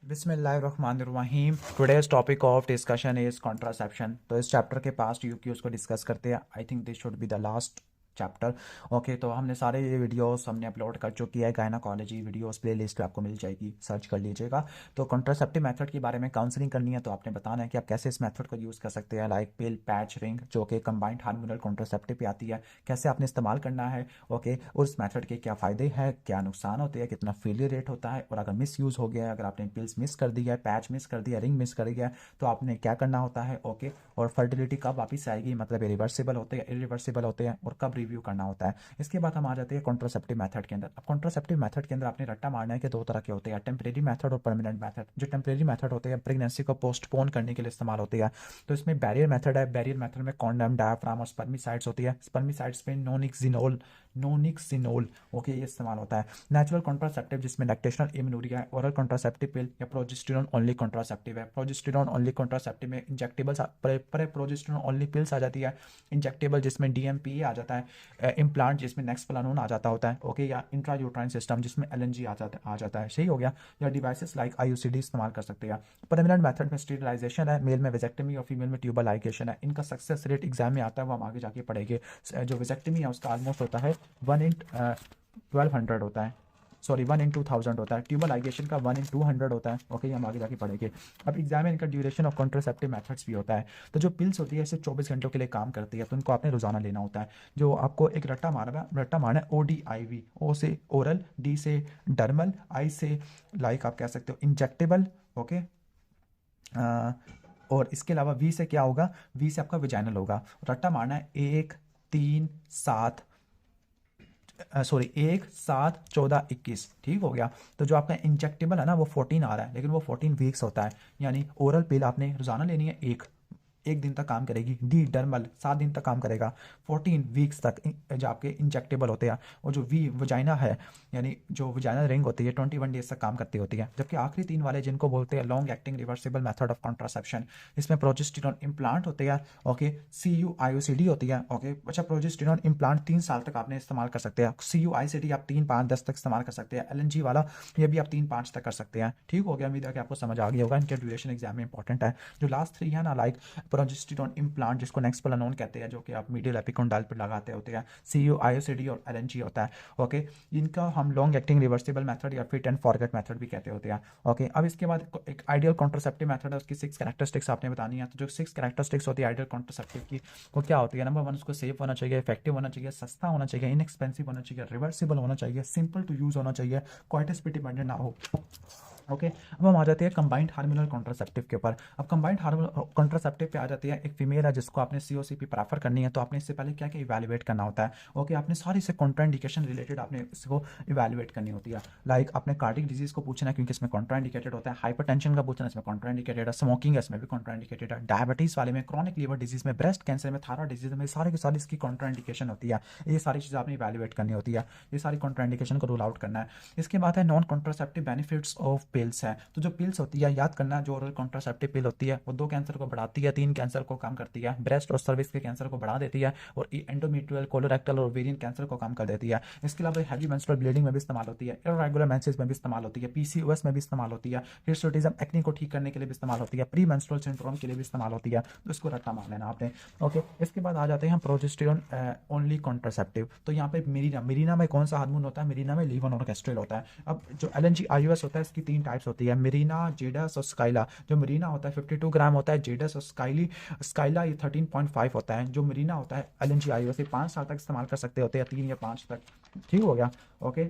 बिस्मिल्लाहिर्रहमानिर्रहीम। Today's topic of discussion is contraception. तो इस चैप्टर के पास्ट यूक्यूज को डिस्कस करते हैं। I think this should be the last chapter. Okay, तो हमने सारे ये वीडियोस हमने अपलोड कर चुकी है। गायनाकोलॉजी वीडियोस प्लेलिस्ट पे आपको मिल जाएगी, सर्च कर लीजिएगा। तो कॉन्ट्रासेप्टिव मेथड के बारे में काउंसलिंग करनी है तो आपने बताना है कि आप कैसे इस मेथड को यूज़ कर सकते हैं, लाइक पिल, पैच, रिंग, जो कि कंबाइंड हार्मोनल कॉन्ट्रासेप्टिव पे आती है, कैसे आपने इस्तेमाल करना है। ओके, उस मेथड के क्या फ़ायदे हैं, क्या नुकसान होते हैं, कितना फेलियर रेट होता है, और अगर मिस यूज़ हो गया है, अगर आपने पिल्स मिस कर दी है, पैच मिस कर दिया, रिंग मिस कर दिया, तो आपने क्या करना होता है। ओके, और फर्टिलिटी कब वापस आएगी, मतलब रिवर्सिबल होते हैं, इरिवर्सिबल होते हैं, और कब रिव्यू करना होता है। इसके बाद हम आ जाते हैं कॉन्ट्रासेप्टिव मेथड के अंदर। अब कॉन्ट्रासेप्टिव मेथड के अंदर आपने रट्टा मारना है कि दो तरह के होते हैं, टेम्परेरी मेथड और परमानेंट मेथड। जो टेम्परेरी मेथड होते हैं प्रेगनेंसी को पोस्टपोन करने के लिए इस्तेमाल होती है। तो इसमें बैरियर मेथड है। बैरियर मेथड में कॉन्डम, डायाफ्राम और स्पर्मिसाइड्स होती है। स्पर्मिसाइड्स में नोनिक्सिनोल ओके, ये इस्तेमाल होता है। नेचुरल कॉन्ट्रासेप्टिव जिसमें लैक्टेशनल एमेनोरिया है, ओरल कॉन्ट्रासेप्टिव पिल या प्रोजेस्टेरॉन ओनली कॉन्ट्रासेप्टिव है। प्रोजेस्टेरॉन ओनली कॉन्ट्रासेप्टिव में इंजेक्टेबल्स प्रोजेस्टेरॉन ओनली पिल्स आ जाती है। इंजेक्टेबल जिसमें डीएमपी आ जाता है। इम्प्लांट जिसमें नेक्सप्लानोन आ जाता होता है। ओके, या इंट्रायूट्राइन सिस्टम जिसमें एलएनजी आ जाता है। सही हो गया। या डिवाइसेस लाइक आईयूसीडी इस्तेमाल कर सकते हैं। परमानेंट मेथड में स्टेरिलाइजेशन है, मेल में वेजेक्टमी और फीमेल में ट्यूबल लाइगेशन है। इनका सक्सेस रेट एग्जाम में आता है, वो हम आगे जाके पढ़ेंगे। जो वेजेक्टमी है उसका ऑलमोस्ट होता है 1/1200 होता है, सॉरी 1/2000 होता है। ट्यूबल लाइगेशन का 1/200 होता है। ओके, हम आगे जाके पढ़ेंगे। अब एग्जाम में इनका ड्यूरेशन ऑफ कॉन्ट्रासेप्टिव मेथड्स भी होता है। तो जो पिल्स होती है इसे 24 घंटों के लिए काम करती है, तो उनको आपने रोजाना लेना होता है। जो आपको एक रट्टा मारना है ODIV। ओ से ओरल, डी से डर्मल, आई से लाइक आप कह सकते हो इंजेक्टेबल। ओके, और इसके अलावा वी से क्या होगा, वी से आपका विजाइनल होगा। रट्टा मारना है 1 3 7 सॉरी 1 7 14 21। ठीक हो गया। तो जो आपका इंजेक्टेबल है ना वो 14 आ रहा है, लेकिन वो 14 वीक्स होता है। यानी ओरल पिल आपने रोजाना लेनी है, एक दिन तक काम करेगी। डी डर्मल 7 दिन तक काम करेगा। 14 वीक्स तक जो आपके इंजेक्टेबल होते हैं। और जो वी वजाइना है, यानी जो वजाइना रिंग होती है 21 डेज तक काम करती होती है। जबकि आखिरी 3 वाले जिनको बोलते हैं long acting reversible method of contraception, इसमें प्रोजेस्टेरॉन इम्प्लांट होते हैं। ओके, CUIOCD होती है। ओके, अच्छा, प्रोजेस्टेरॉन इम्प्लांट 3 साल तक आपने इस्तेमाल कर सकते हैं। CUICD आप 3 5 10 तक इस्तेमाल कर सकते हैं। LNG वाला ये भी आप 3 5 तक कर सकते हैं। ठीक हो गया। उम्मीद है कि आपको समझ आ गया होगा। इनके ड्यूरेशन एग्जाम में इंपॉर्टेंट है। जो लास्ट 3 है ना, लाइक प्रोजेस्टेरॉन इम्प्लांट जिसको नेक्सप्लानोन कहते हैं, जो कि आप मीडियल एपिकोंडाइल पर लगाते होते हैं, CUIOCD और LNG होता है। ओके, इनका हम लॉन्ग एक्टिंग रिवर्सिबल मेथड या फिट एंड फॉरगेट मेथड भी कहते होते हैं। ओके, अब इसके बाद एक आइडियल कॉन्ट्रासेप्टिव मेथड है, उसकी 6 कैरेक्टरिस्टिक्स आपने बतानी है। तो जो 6 कैरेक्टरिस्टिक्स होती है आइडियल कॉन्ट्रासेप्टिव की, वो क्या होती है। नंबर 1, उसको सेफ होना चाहिए, इफेक्टिव होना चाहिए, सस्ता होना चाहिए, इनएक्सपेंसिव होना चाहिए, रिवर्सिबल होना चाहिए, सिंपल टू यूज होना चाहिए, क्वाइटिस पे डिपेंडेंट ना हो। ओके, अब हम आ जाते हैं कंबाइंड हार्मोनल कॉन्ट्रासेप्टिव के ऊपर। अब कंबाइंड हार्मोनल कॉन्ट्रासेप्टिव पे आ जाती है एक फीमेल है जिसको आपने COCP प्रेफर करनी है, तो आपने इससे पहले क्या क्या इवैल्यूएट करना होता है। ओके, आपने सारी से कॉन्ट्राइंडिकेशन रिलेटेड आपने इसको इवैल्यूएट करनी होती है। लाइक आपने कार्डिक डिजीज को पूछना है क्योंकि इसमें कॉन्ट्राइंडिकेटेड होता है। हाइपरटेंशन का पूछना है, इसमें कॉन्ट्राइंडिकेटेड है। स्मोकिंग है, इसमें भी कॉन्ट्राइंडिकेटेड है। डायबिटीज वाले में, क्रॉनिक लीवर डिजीज में, ब्रेस्ट कैंसर में, थायराइड डिजीज में, सारे के सारी इसकी कॉन्ट्राइंडिकेशन होती है। ये सारी चीज़ें आपने इवैल्यूएट करनी होती है, ये सारी कॉन्ट्राइंडिकेशन को रूल आउट करना है। इसके बाद है non contraceptive benefits of pills है। तो जो पिल्स होती है, याद करना, जो ओरल कॉन्ट्रासेप्टिव पिल होती है वो 2 कैंसर को बढ़ाती है, 3 कैंसर को कम करती है। ब्रेस्ट और सर्विक्स के कैंसर को बढ़ा देती है, और एंडोमेट्रियल, कोलोरेक्टल और ओवेरियन कैंसर को कम कर देती है। इसके अलावा हैवी मेंस्ट्रुअल ब्लीडिंग में भी इस्तेमाल होती है, इर्रेगुलर मेंसेस में भी इस्तेमाल होती है, PCOS में भी इस्तेमाल होती है, हिर्सुटिज्म एक्ने को ठीक करने के लिए भी इस्तेमाल होती है, प्री मेंस्ट्रुअल सिंड्रोम के लिए भी इस्तेमाल होती है। तो इसको रट्टा मार लेना आपने। ओके, इसके बाद आ जाते हैं हम प्रोजेस्टेरॉन ओनली कॉन्ट्रासेप्टिव। तो यहाँ पे मेरिना में कौन सा हार्मोन होता है, मेरिना में लीवोनोर्केस्ट्रिल होता है। अब जो LNG IUS होता है, इसकी 3 टाइप्स होती है, मेरिना, जेडस और स्काइला। जो मरीना होता है 52 ग्राम होता है, जेडस और स्काइला ये 13.5 होता है। जो मरीना होता है LNG IUS 5 साल तक इस्तेमाल कर सकते होते हैं, 3 या 5 तक। ठीक हो गया। ओके,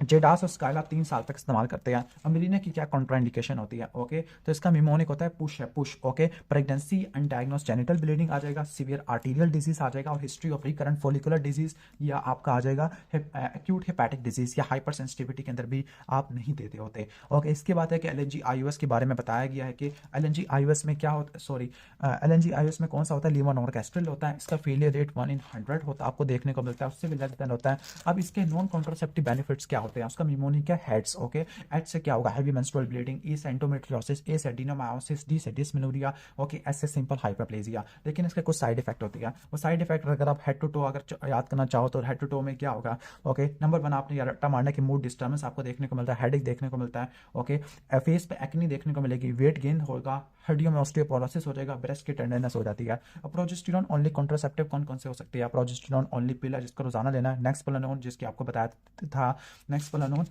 जेडास और स्काइला 3 साल तक इस्तेमाल करते हैं। अमीरिना की क्या कॉन्ट्राइंडिकेशन होती है। ओके, तो इसका मिमोनिक होता है पुश है, push. Okay, pregnancy, undiagnosed genital bleeding आ जाएगा, सीवियर आर्टीरियल डिजीज आ जाएगा, और history of recurrent follicular disease, या आपका आ जाएगा एक्यूट हेपेटिक डिजीज या हाइपर सेंसिटिविटी के अंदर भी आप नहीं देते होते। ओके, इसके बाद है कि LNG IUS के बारे में बताया गया है कि LNG IUS में क्या होता है, सॉरी LNG IUS में कौन सा होता है, लीवोनोर्केस्ट्रिल होता है। इसका फेलियर रेट 1 in 100 होता है, आपको देखने को मिलता है, उससे भी लेस देन होता है। अब इसके नॉन कॉन्ट्रासेप्टिव बेनिफिट्स क्या होते हैं, उसका निमोनिक है हेड्स। ओके, एच से क्या होगा, हैवी मेंस्ट्रुअल ब्लीडिंग, ई से एंडोमेट्रियोसिस, ए से एडिनोमायोसिस, डी से डिस्मेनोरिया, ओके, एस से सिंपल हाइपरप्लेजिया। लेकिन इसके कुछ साइड इफेक्ट होती है। वो साइड इफेक्ट अगर आप हेड टू टो अगर याद करना चाहो तो हेड टू टो में क्या होगा, ओके, नंबर वन आपने रट्टा मारने की मूड डिस्टर्बेंस आपको देखने को मिलता है, हेडेक देखने को मिलता है, ओके, फेस पे एक्नी देखने को मिलेगी, वेट गेन होगा, हड्डियों में ऑस्टियोपोरोसिस हो जाएगा, ब्रेस्ट की टेंडरनेस हो जाती है। अब प्रोजेस्टेरॉन ओनली कॉन्ट्रासेप्टिव कौन कौन से हो सकती है, प्रोजेस्टेरॉन ओनली पिल है जिसको रोजाना लेना है, नेक्सप्लानोन जिसकी आपको बताया था, नेक्सप्लानोन,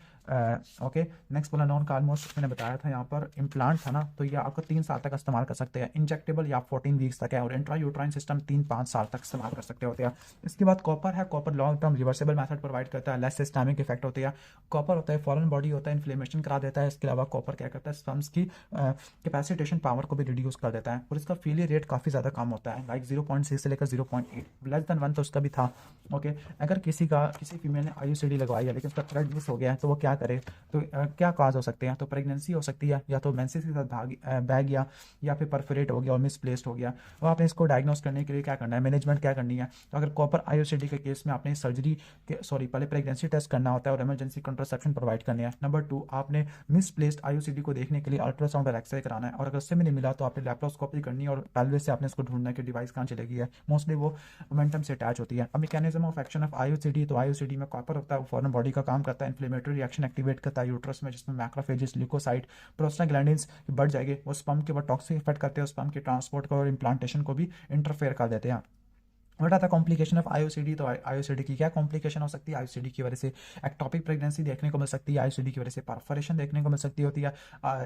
ओके, नेक्सप्लानोन का ऑलमोस्ट मैंने बताया था यहाँ पर इम्प्लांट था ना, तो ये आपको 3 साल तक इस्तेमाल कर सकते हैं, इंजेक्टेबल या 14 वीक्स तक है, और इंट्रायूट्राइन सिस्टम 3-5 साल तक इस्तेमाल कर सकते होते हैं। इसके बाद कॉपर है, copper long term reversible method provide करता है, लेस सिस्टमिक इफेक्ट होती है। कॉपर होता है फॉरेन बॉडी होता है, इन्फ्लेमेशन करा देता है। इसके अलावा कॉपर क्या करता है, स्पम्स की कैपेसिटेशन पावर को भी रिड्यूस कर देता है, और इसका फेलियर रेट काफ़ी ज़्यादा कम होता है, लाइक 0.6 से लेकर 0.8, लेस देन 1 तो उसका भी था। ओके, अगर किसी फीमेल ने IUCD लगवाई है लेकिन उसका थ्रेड मिस हो गया है तो वो क्या करे, तो क्या काज हो सकते हैं, तो प्रेगनेंसी हो सकती है, या तो मेंसेस के साथ बैग गया, या फिर परफोरेट हो गया और मिसप्लेस्ड हो गया। तो आपने इसको डायग्नोस करने के लिए क्या करना है, मैनेजमेंट क्या करनी है। तो अगर कॉपर IUCD के केस में आपने पहले प्रेगनेंसी टेस्ट करना होता है और इमरजेंसी कॉन्ट्रासेप्शन प्रोवाइड करनी है। नंबर 2, आपने मिसप्लेस्ड IUCD को देखने के लिए अल्ट्रासाउंड और एक्सरे कराना है, और अगर उससे भी नहीं मिला तो आपने लैप्रोस्कोपी करनी है, और पेल्विस से आपने इसको ढूंढना है कि डिवाइस कहाँ चलेगी है, मोस्टली वो मोमेंटम से अटैच होती है। अब mechanism of action of IUCD, तो IUCD में कॉपर होता है, वो फॉरेन बॉडी का काम करता है, इन्फ्लेमेटरी रिएक्शन एक्टिवेट करता है यूट्रस में, जिसमें मैक्रोफेजेस, ल्यूकोसाइट, प्रोस्टाग्लैंडिन्स बढ़ जाएंगे, वो स्पर्म के बाद टॉक्सिक इफेक्ट करते हैं, स्पर्म के ट्रांसपोर्ट को और इम्प्लांटेशन को भी इंटरफेयर कर देते हैं। What are the complication of IUCD, तो IUCD की क्या कॉम्प्लिकेशन हो सकती है, IUCD की वजह से एक्टोपिक प्रेगनेंसी देखने को मिल सकती है, IUCD की वजह से परफोरेशन देखने को मिल सकती होती है,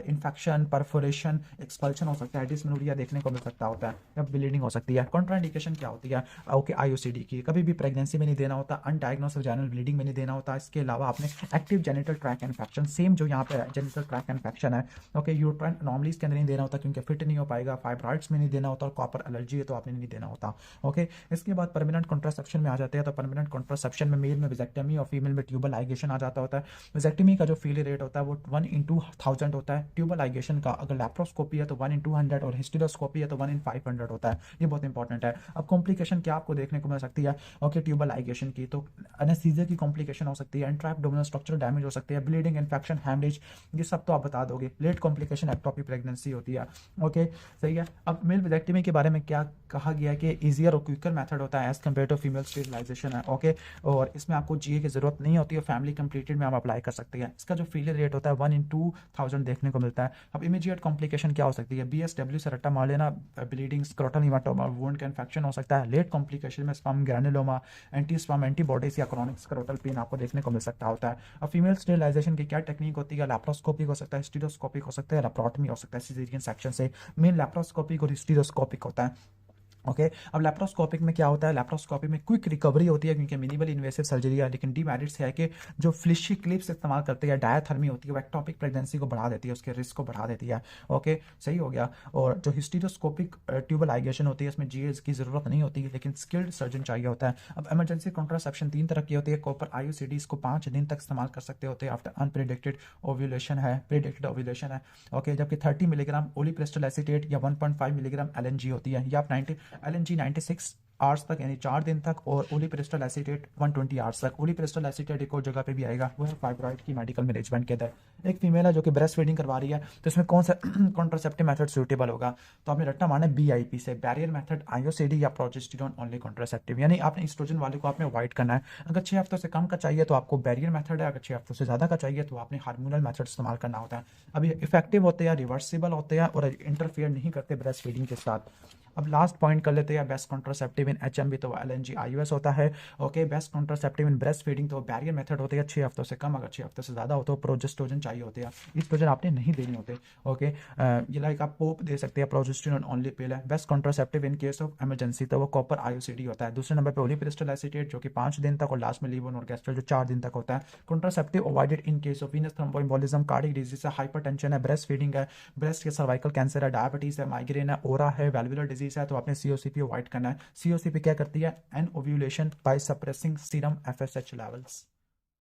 इन्फेक्शन, परफोरेशन, एक्सपल्शन हो सकता है, डिस्मेनोरिया देखने को मिल सकता होता है, या ब्लीडिंग हो सकती है। कॉन्ट्राइंडिकेशन क्या होती है, ओके, IUCD की कभी भी प्रेगनेंसी में नहीं देना होता, अनडायग्नोस्ड वजाइनल ब्लीडिंग में नहीं देना होता। इसके अलावा आपने active genital track infection, same जो यहाँ पे जेनिटल ट्रैक इन्फेक्शन है, ओके, यूट्राइन अनोमलीज के अंदर नहीं देना होता क्योंकि फिट नहीं हो पाएगा, फाइब्रॉइड्स में नहीं देना होता, और कॉपर एलर्जी है तो आपने नहीं देना होता। ओके, इसके बाद परमानेंट कॉन्ट्रासेप्शन में आ जाते हैं, तो परमानेंट कॉन्ट्रासेप्शन में मेल में विजेक्टमी और फीमेल में ट्यूबल लाइगेशन आ जाता होता है। विजेक्टमी का जो फेलियर रेट होता है वो 1/1000 होता है, ट्यूबल लाइगेशन का अगर लैप्रोस्कोपी है तो 1/200, और हिस्टेरोस्कोपी है तो 1/500 होता है। ये बहुत इंपॉर्टेंट है। अब कॉम्प्लिकेशन क्या आपको देखने को मिल सकती है, ओके, ट्यूबल लाइगेशन की, तो एनेस्थीसिया की कॉम्प्लिकेशन हो सकती है, इंट्राएब्डोमिनल स्ट्रक्चरल डैमेज हो सकती है, ब्लीडिंग, इन्फेक्शन, हैमरेज, ये सब तो आप बता दोगे। लेट कॉम्प्लिकेशन एक्टोपिक प्रेगनेंसी होती है। ओके, सही है। अब मेल विजेक्टमी के बारे में क्या कहा गया कि ईजियर और क्विकर मेथड होता है as compare to female sterilisation है। ओके, और इसमें आपको GA की जरूरत नहीं होती है, फैमिली कंप्लीटेड में आप अप्लाई कर सकते हैं। इसका जो फेलियर रेट होता है 1/2000 देखने को मिलता है। अब इमीडिएट कॉम्प्लिकेशन क्या हो सकती है, BSW से रट्टा मार लेना, ब्लीडिंग, स्क्रोटल हीमाटोमा, वुंड का इन्फेक्शन हो सकता है। लेट कॉम्प्लिकेशन में स्पर्म ग्रैनुलोमा, एंटीस्पर्म एंटीबॉडीज या क्रोनिक स्क्रोटल पेन आपको देखने को मिल सकता होता है। अब फीमेल स्टेरिलाइजेशन की क्या टेक्निक होती है, लैप्रोस्कोपिक हो सकता है, हिस्टेरोस्कोपिक हो सकता है, लैप्रोटमी हो सकता है सिजेरियन सेक्शन से। मेन लैप्रोस्कोपिक और हिस्टेरोस्कोपिक होता है। ओके, अब लैप्रोस्कोपिक में क्या होता है, लैप्रोस्कोपी में क्विक रिकवरी होती है क्योंकि मिनिमल इन्वेसिव सर्जरी है, लेकिन डीमेरिट्स है कि जो फ्लिशी क्लिप्स इस्तेमाल करते हैं, डायथर्मी होती है, वो एक्टोपिक प्रेगनेंसी को बढ़ा देती है, उसके रिस्क को बढ़ा देती है। ओके, सही हो गया। और जो हिस्टेरोस्कोपिक ट्यूबल लाइगेशन होती है, इसमें GA की जरूरत नहीं होती है, लेकिन स्किल्ड सर्जन चाहिए होता है। अब इमरजेंसी कॉन्ट्रासेप्शन 3 तरह की होती है। कॉपर IUCD इसको 5 दिन तक इस्तेमाल कर सकते होते हैं आफ्टर अनप्रिडिक्टेड ओव्यूलेशन है, प्रिडिक्टेड ओव्यूलेशन है। ओके, जबकि 30 मिलीग्राम ओलिप्रेस्टल एसीटेट या 1.5 मिलीग्राम LNG होती है, या आप LNG 96 आवर्स तक यानी 4 दिन तक, और ओलिप्रेस्टल एसीटेट 120 आवर्स तक। ओलिप्रेस्टल एसीटेट एक और जगह पे भी आएगा, वो है फाइब्रॉइड की मेडिकल मैनेजमेंट के अंदर। एक फीमेल है जो कि ब्रेस्ट फीडिंग करवा रही है, तो इसमें कौन सा कॉन्ट्रासेप्टिव मेथड सूटेबल होगा, तो आपने रट्टा मारना है BIP से, बैरियर मेथड, IUCD या प्रोजेस्टेरॉन ओनली कॉन्ट्रासेप्टिव, यानी आपने एस्ट्रोजन वाले को आपने अवॉइड करना है। अगर 6 हफ्तों से कम का चाहिए तो आपको बैरियर मेथड है, अगर 6 हफ्तों से ज़्यादा का चाहिए तो आपने हार्मोनल मेथड इस्तेमाल करना होता है। अब ये इफेक्टिव होते हैं, रिवर्सिबल होते हैं, और इंटरफेयर नहीं करते ब्रेस्ट फीडिंग के साथ। अब लास्ट पॉइंट कर लेते हैं, बेस्ट कॉन्ट्रासेप्टिव इन HMB तो LNG IUS होता है। Okay, best contraceptive in breast feeding तो बैरियर मेथड होते हैं 6 हफ्तों से कम, अगर 6 हफ्तों से ज़्यादा हो तो प्रोजेस्टेरोन चाहिए होते हैं, ईस्ट्रोजन आपने नहीं देनी होते। ओके, ये लाइक आप पोप दे सकते हैं, प्रोजेस्टेरोन ओनली पिल है। Best contraceptive in case of emergency तो वो कॉपर IUCD होता है। दूसरे नंबर पर ओलिप्रेस्टल एसीटेट जो कि 5 दिन तक, और लास्ट में लीवोनॉर्केस्ट्रल जो 4 दिन तक होता है। Contraceptive avoided in case of Venus thromboembolism, cardiac disease है, हाइपरटेंशन है, ब्रेस्ट फीडिंग है, ब्रेस्ट के सर्वाइकल कैंसर है, डायबिटीज है, माइग्रेन है, ओरा है, वैल्वुलर डिजीज है, तो आपने COCP अवॉइड करना है। COCP क्या करती है, anovulation by suppressing serum FSH levels.